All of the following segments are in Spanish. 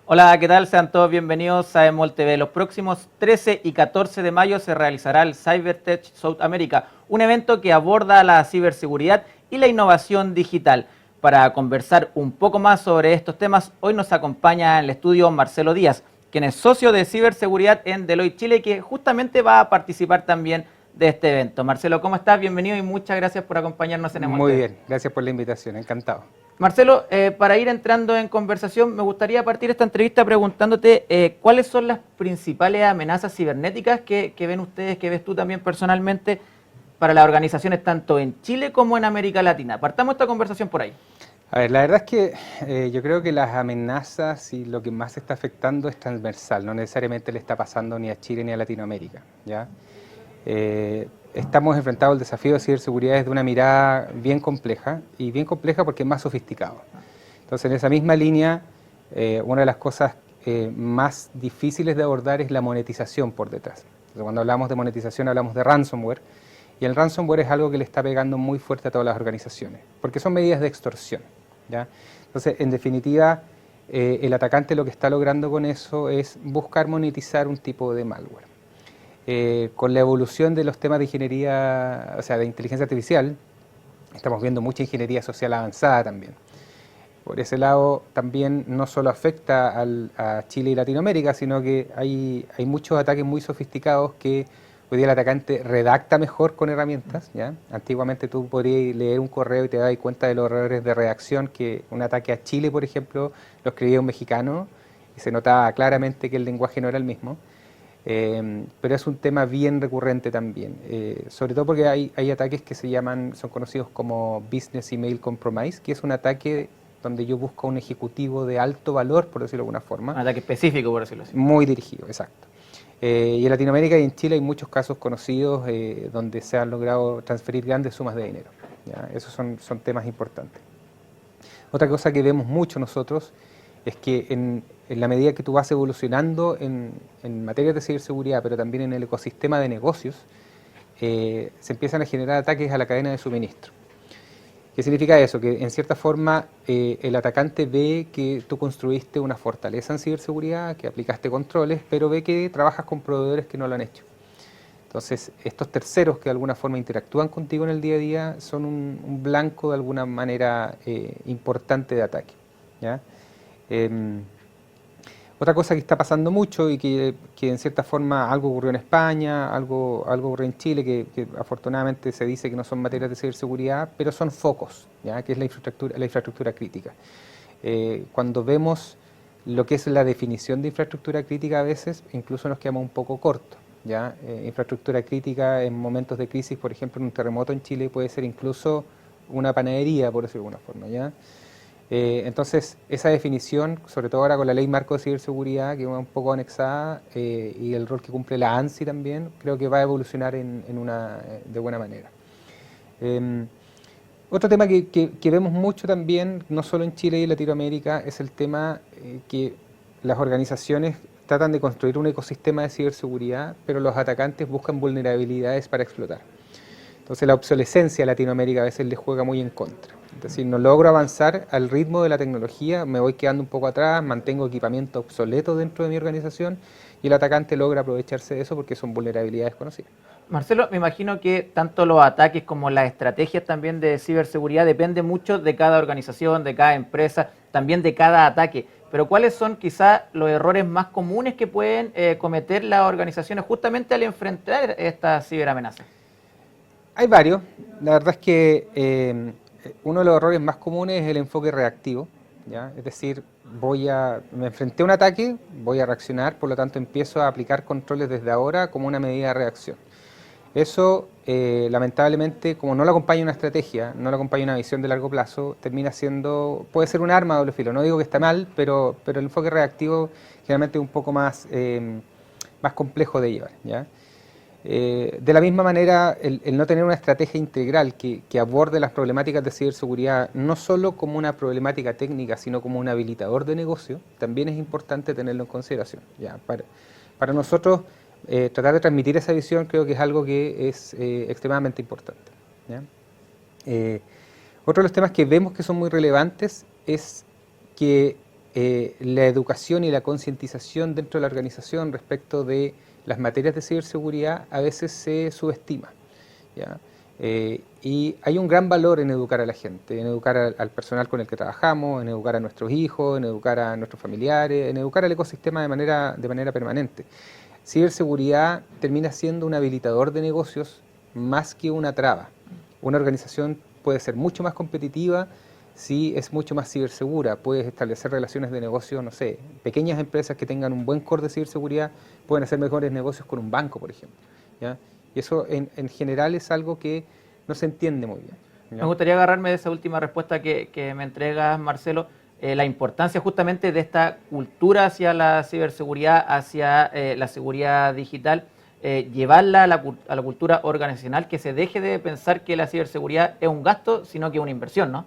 Hola, ¿qué tal? Sean todos bienvenidos a EMOL TV. Los próximos 13 y 14 de mayo se realizará el CyberTech South America, un evento que aborda la ciberseguridad y la innovación digital. Para conversar un poco más sobre estos temas, hoy nos acompaña en el estudio Marcelo Díaz, quien es socio de ciberseguridad en Deloitte Chile, que justamente va a participar también de este evento. Marcelo, ¿cómo estás? Bienvenido y muchas gracias por acompañarnos en EMOL Muy TV. bien, gracias por la invitación, encantado. Marcelo, para ir entrando en conversación, me gustaría partir esta entrevista preguntándote cuáles son las principales amenazas cibernéticas que ven ustedes, que ves tú también personalmente para las organizaciones tanto en Chile como en América Latina. Partamos esta conversación por ahí. A ver, la verdad es que yo creo que las amenazas y lo que más se está afectando es transversal, no necesariamente le está pasando ni a Chile ni a Latinoamérica, ¿ya? Estamos enfrentados al desafío de ciberseguridad desde una mirada bien compleja, y bien compleja porque es más sofisticado. Entonces, en esa misma línea, una de las cosas más difíciles de abordar es la monetización por detrás. Entonces, cuando hablamos de monetización hablamos de ransomware, y el ransomware es algo que le está pegando muy fuerte a todas las organizaciones, porque son medidas de extorsión, ¿ya? Entonces, en definitiva, el atacante lo que está logrando con eso es buscar monetizar un tipo de malware. Con la evolución de los temas de ingeniería, o sea, de inteligencia artificial, estamos viendo mucha ingeniería social avanzada también. Por ese lado, también no solo afecta a Chile y Latinoamérica, sino que hay muchos ataques muy sofisticados que hoy día el atacante redacta mejor con herramientas, ¿ya? Antiguamente tú podrías leer un correo y te das cuenta de los errores de redacción, que un ataque a Chile, por ejemplo, lo escribía un mexicano y se notaba claramente que el lenguaje no era el mismo. Pero es un tema bien recurrente también, sobre todo porque hay ataques que son conocidos como Business Email Compromise, que es un ataque donde yo busco un ejecutivo de alto valor, por decirlo de alguna forma, Un ataque específico, por decirlo así. muy dirigido, exacto. Y en Latinoamérica y en Chile hay muchos casos conocidos donde se han logrado transferir grandes sumas de dinero, ¿ya? Esos son temas importantes. Otra cosa que vemos mucho nosotros es que en la medida que tú vas evolucionando en materia de ciberseguridad, pero también en el ecosistema de negocios, se empiezan a generar ataques a la cadena de suministro. ¿Qué significa eso? Que en cierta forma el atacante ve que tú construiste una fortaleza en ciberseguridad, que aplicaste controles, pero ve que trabajas con proveedores que no lo han hecho. Entonces, estos terceros que de alguna forma interactúan contigo en el día a día son un blanco de alguna manera importante de ataque, ¿ya? Eh, Otra cosa que está pasando mucho y que en cierta forma algo ocurrió en España, algo ocurrió en Chile, que afortunadamente se dice que no son materias de ciberseguridad, pero son focos, ¿ya? Que es la infraestructura crítica. Cuando vemos lo que es la definición de infraestructura crítica, a veces incluso nos quedamos un poco cortos, ¿ya? Infraestructura crítica en momentos de crisis, por ejemplo, en un terremoto en Chile puede ser incluso una panadería, por decirlo de alguna forma, ¿ya? Entonces, esa definición, sobre todo ahora con la ley marco de ciberseguridad, que va un poco anexada, y el rol que cumple la ANSI también, creo que va a evolucionar de buena manera. Eh, Otro tema que vemos mucho también, no solo en Chile y en Latinoamérica, es el tema que las organizaciones tratan de construir un ecosistema de ciberseguridad, pero los atacantes buscan vulnerabilidades para explotar. Entonces la obsolescencia a Latinoamérica a veces le juega muy en contra. Es decir, no logro avanzar al ritmo de la tecnología, me voy quedando un poco atrás, mantengo equipamiento obsoleto dentro de mi organización y el atacante logra aprovecharse de eso porque son vulnerabilidades conocidas. Marcelo, me imagino que tanto los ataques como las estrategias también de ciberseguridad dependen mucho de cada organización, de cada empresa, también de cada ataque. Pero ¿cuáles son quizás los errores más comunes que pueden cometer las organizaciones justamente al enfrentar estas ciberamenazas? Hay varios. La verdad es que uno de los errores más comunes es el enfoque reactivo, ¿ya? Es decir, me enfrenté a un ataque, voy a reaccionar, por lo tanto empiezo a aplicar controles desde ahora como una medida de reacción. Eso, lamentablemente, como no lo acompaña una estrategia, no lo acompaña una visión de largo plazo, puede ser un arma de doble filo. No digo que está mal, pero el enfoque reactivo generalmente es un poco más complejo de llevar, ¿ya? De la misma manera, el no tener una estrategia integral que aborde las problemáticas de ciberseguridad no solo como una problemática técnica, sino como un habilitador de negocio, también es importante tenerlo en consideración. ¿Ya? Para nosotros, tratar de transmitir esa visión creo que es algo que es extremadamente importante, ¿ya? Otro de los temas que vemos que son muy relevantes es que la educación y la concientización dentro de la organización respecto de las materias de ciberseguridad a veces se subestima, ¿ya? Y hay un gran valor en educar a la gente, en educar al personal con el que trabajamos, en educar a nuestros hijos, en educar a nuestros familiares, en educar al ecosistema de manera permanente. Ciberseguridad termina siendo un habilitador de negocios más que una traba. Una organización puede ser mucho más competitiva si es mucho más cibersegura, puedes establecer relaciones de negocio, no sé, pequeñas empresas que tengan un buen core de ciberseguridad pueden hacer mejores negocios con un banco, por ejemplo, ¿ya? Y eso en general es algo que no se entiende muy bien, ¿ya? Me gustaría agarrarme de esa última respuesta que me entregas, Marcelo, la importancia justamente de esta cultura hacia la ciberseguridad, hacia la seguridad digital, llevarla a la cultura organizacional, que se deje de pensar que la ciberseguridad es un gasto, sino que es una inversión, ¿no?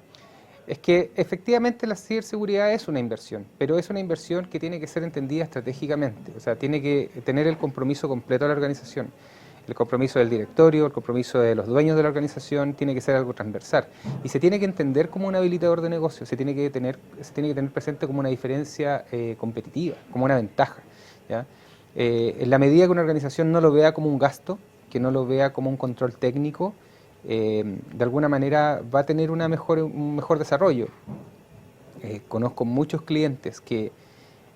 Es que efectivamente la ciberseguridad es una inversión, pero es una inversión que tiene que ser entendida estratégicamente, o sea, tiene que tener el compromiso completo de la organización, el compromiso del directorio, el compromiso de los dueños de la organización, tiene que ser algo transversal y se tiene que entender como un habilitador de negocios, se tiene que tener presente como una diferencia competitiva, como una ventaja, ¿ya? En la medida que una organización no lo vea como un gasto, que no lo vea como un control técnico, de alguna manera va a tener un mejor desarrollo. Conozco muchos clientes que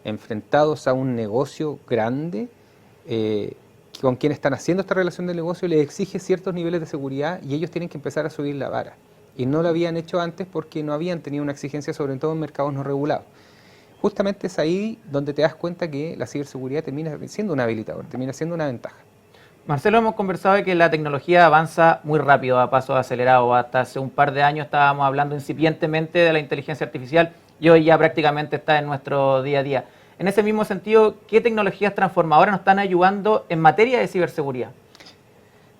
enfrentados a un negocio grande, con quien están haciendo esta relación de negocio, les exige ciertos niveles de seguridad y ellos tienen que empezar a subir la vara. Y no lo habían hecho antes porque no habían tenido una exigencia, sobre todo en mercados no regulados. Justamente es ahí donde te das cuenta que la ciberseguridad termina siendo un habilitador, termina siendo una ventaja. Marcelo, hemos conversado de que la tecnología avanza muy rápido, a pasos acelerados. Hasta hace un par de años estábamos hablando incipientemente de la inteligencia artificial y hoy ya prácticamente está en nuestro día a día. En ese mismo sentido, ¿qué tecnologías transformadoras nos están ayudando en materia de ciberseguridad?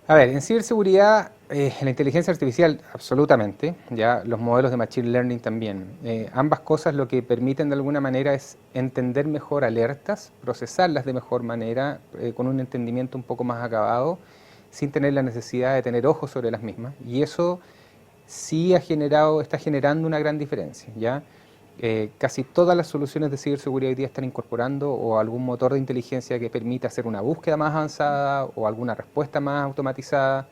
A ver, en ciberseguridad, en la inteligencia artificial, absolutamente, ya los modelos de Machine Learning también. Ambas cosas lo que permiten de alguna manera es entender mejor alertas, procesarlas de mejor manera, con un entendimiento un poco más acabado, sin tener la necesidad de tener ojos sobre las mismas. Y eso sí está generando una gran diferencia, ¿ya? Casi todas las soluciones de ciberseguridad hoy día están incorporando o algún motor de inteligencia que permita hacer una búsqueda más avanzada o alguna respuesta más automatizada.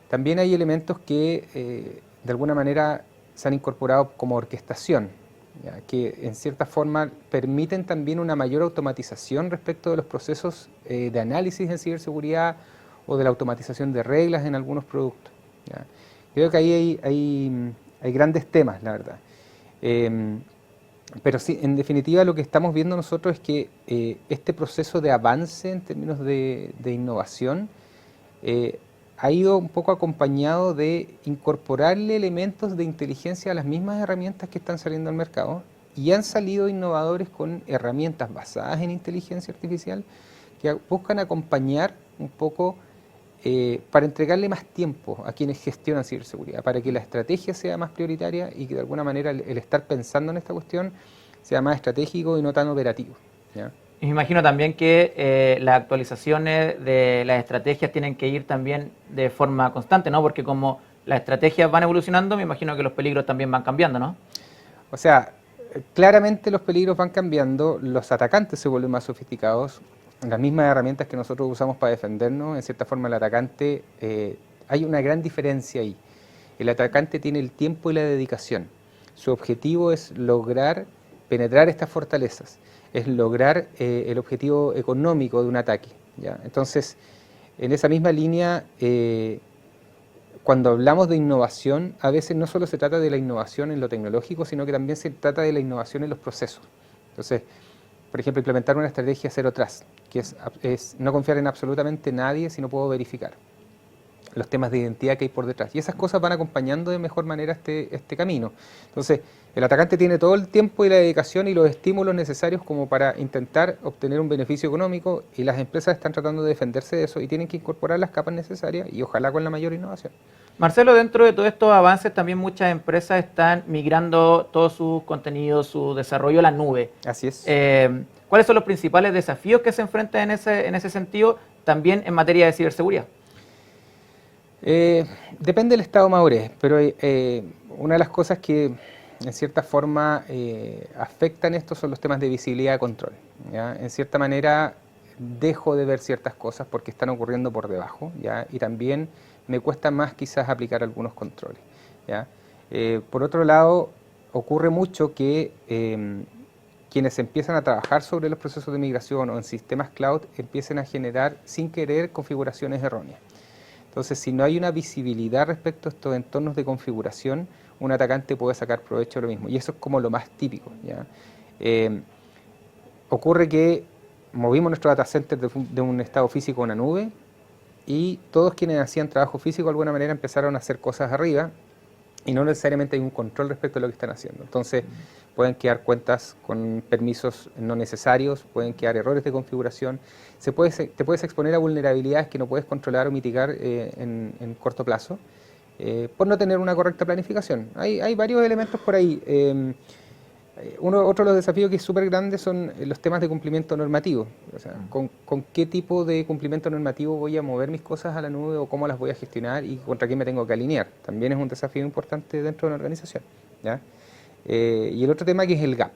También hay elementos que de alguna manera se han incorporado como orquestación, ¿ya? Que en cierta forma permiten también una mayor automatización respecto de los procesos de análisis en ciberseguridad o de la automatización de reglas en algunos productos, ¿ya? Creo que ahí hay grandes temas, la verdad. Pero sí, en definitiva lo que estamos viendo nosotros es que este proceso de avance en términos de innovación ha ido un poco acompañado de incorporarle elementos de inteligencia a las mismas herramientas que están saliendo al mercado y han salido innovadores con herramientas basadas en inteligencia artificial que buscan acompañar un poco para entregarle más tiempo a quienes gestionan ciberseguridad, para que la estrategia sea más prioritaria y que de alguna manera el estar pensando en esta cuestión sea más estratégico y no tan operativo, ¿ya? Y me imagino también que las actualizaciones de las estrategias tienen que ir también de forma constante, ¿no? Porque como las estrategias van evolucionando, me imagino que los peligros también van cambiando, ¿no? O sea, claramente los peligros van cambiando, los atacantes se vuelven más sofisticados, las mismas herramientas que nosotros usamos para defendernos, en cierta forma el atacante, hay una gran diferencia ahí. El atacante tiene el tiempo y la dedicación. Su objetivo es lograr penetrar estas fortalezas, es lograr el objetivo económico de un ataque, ¿ya? Entonces, en esa misma línea, cuando hablamos de innovación, a veces no solo se trata de la innovación en lo tecnológico, sino que también se trata de la innovación en los procesos. Entonces, por ejemplo, implementar una estrategia Zero Trust, que es no confiar en absolutamente nadie si no puedo verificar los temas de identidad que hay por detrás. Y esas cosas van acompañando de mejor manera este camino. Entonces, el atacante tiene todo el tiempo y la dedicación y los estímulos necesarios como para intentar obtener un beneficio económico y las empresas están tratando de defenderse de eso y tienen que incorporar las capas necesarias y ojalá con la mayor innovación. Marcelo, dentro de todos estos avances también muchas empresas están migrando todos sus contenidos, su desarrollo a la nube. Así es. ¿Cuáles son los principales desafíos que se enfrentan en ese sentido también en materia de ciberseguridad? Depende del estado de madurez, pero una de las cosas que en cierta forma afectan esto son los temas de visibilidad y control, ¿ya? En cierta manera dejo de ver ciertas cosas porque están ocurriendo por debajo, ¿ya? Y también me cuesta más quizás aplicar algunos controles, ¿ya? Por otro lado, ocurre mucho que quienes empiezan a trabajar sobre los procesos de migración o en sistemas cloud empiecen a generar sin querer configuraciones erróneas. Entonces, si no hay una visibilidad respecto a estos entornos de configuración, un atacante puede sacar provecho de lo mismo. Y eso es como lo más típico, ¿ya? Ocurre que movimos nuestro data center de un estado físico a una nube y todos quienes hacían trabajo físico de alguna manera empezaron a hacer cosas arriba y no necesariamente hay un control respecto a lo que están haciendo. Entonces, pueden quedar cuentas con permisos no necesarios, pueden quedar errores de configuración, te puedes exponer a vulnerabilidades que no puedes controlar o mitigar en corto plazo por no tener una correcta planificación. Hay varios elementos por ahí. Otro de los desafíos que es súper grande son los temas de cumplimiento normativo. O sea, con qué tipo de cumplimiento normativo voy a mover mis cosas a la nube o cómo las voy a gestionar y contra qué me tengo que alinear. También es un desafío importante dentro de una organización, ¿ya? Y el otro tema que es el gap.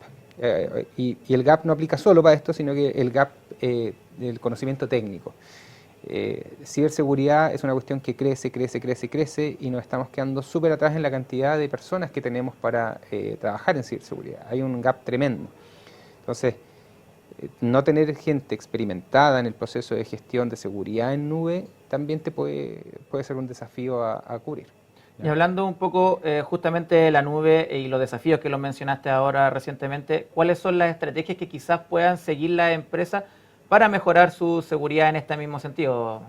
Y el gap no aplica solo para esto, sino que el gap del conocimiento técnico. Ciberseguridad es una cuestión que crece y nos estamos quedando súper atrás en la cantidad de personas que tenemos para trabajar en ciberseguridad. Hay un gap tremendo. Entonces, no tener gente experimentada en el proceso de gestión de seguridad en nube también puede ser un desafío a cubrir. Y hablando un poco justamente de la nube y los desafíos que lo mencionaste ahora recientemente, ¿cuáles son las estrategias que quizás puedan seguir las empresas para mejorar su seguridad en este mismo sentido?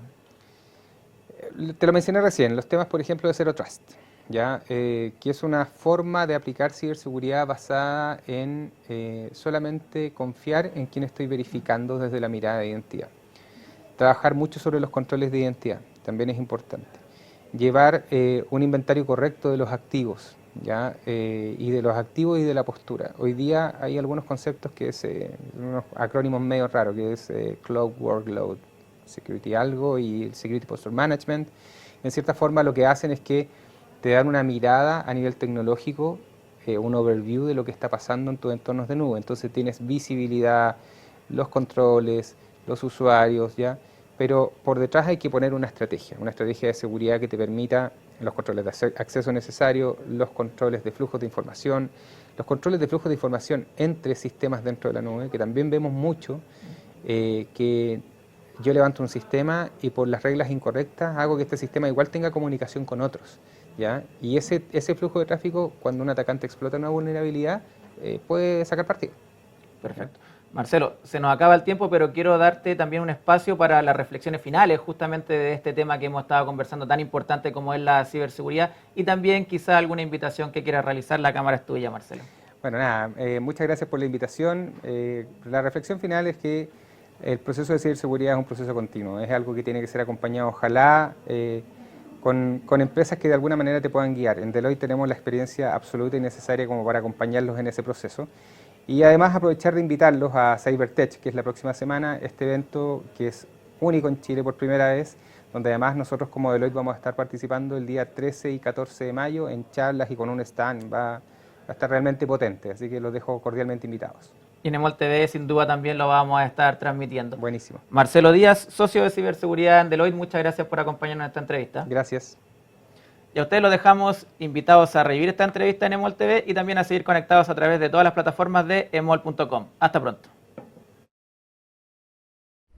Te lo mencioné recién, los temas, por ejemplo, de Zero Trust, ¿ya? Que es una forma de aplicar ciberseguridad basada en solamente confiar en quien estoy verificando desde la mirada de identidad. Trabajar mucho sobre los controles de identidad, también es importante. Llevar un inventario correcto de los activos, ¿ya? Y de los activos y de la postura. Hoy día hay algunos conceptos que es unos acrónimos medio raros, que es Cloud Workload Security algo y el Security Posture Management. En cierta forma lo que hacen es que te dan una mirada a nivel tecnológico, un overview de lo que está pasando en tus entornos de nube. Entonces tienes visibilidad, los controles, los usuarios, ¿ya? Pero por detrás hay que poner una estrategia de seguridad que te permita los controles de acceso necesario, los controles de flujos de información, los controles de flujos de información entre sistemas dentro de la nube, que también vemos mucho, que yo levanto un sistema y por las reglas incorrectas hago que este sistema igual tenga comunicación con otros, ¿ya? Y ese flujo de tráfico, cuando un atacante explota una vulnerabilidad, puede sacar partido. Perfecto. Marcelo, se nos acaba el tiempo, pero quiero darte también un espacio para las reflexiones finales justamente de este tema que hemos estado conversando tan importante como es la ciberseguridad y también quizá alguna invitación que quieras realizar. La cámara es tuya, Marcelo. Bueno, nada, muchas gracias por la invitación. La reflexión final es que el proceso de ciberseguridad es un proceso continuo, es algo que tiene que ser acompañado, ojalá, con empresas que de alguna manera te puedan guiar. En Deloitte tenemos la experiencia absoluta y necesaria como para acompañarlos en ese proceso. Y además aprovechar de invitarlos a CyberTech, que es la próxima semana, este evento que es único en Chile por primera vez, donde además nosotros como Deloitte vamos a estar participando el día 13 y 14 de mayo en charlas y con un stand, va a estar realmente potente, así que los dejo cordialmente invitados. Y en EMOL TV sin duda también lo vamos a estar transmitiendo. Buenísimo. Marcelo Díaz, socio de ciberseguridad en Deloitte, muchas gracias por acompañarnos en esta entrevista. Gracias. Y a ustedes los dejamos invitados a revivir esta entrevista en EMOL TV y también a seguir conectados a través de todas las plataformas de emol.com. Hasta pronto.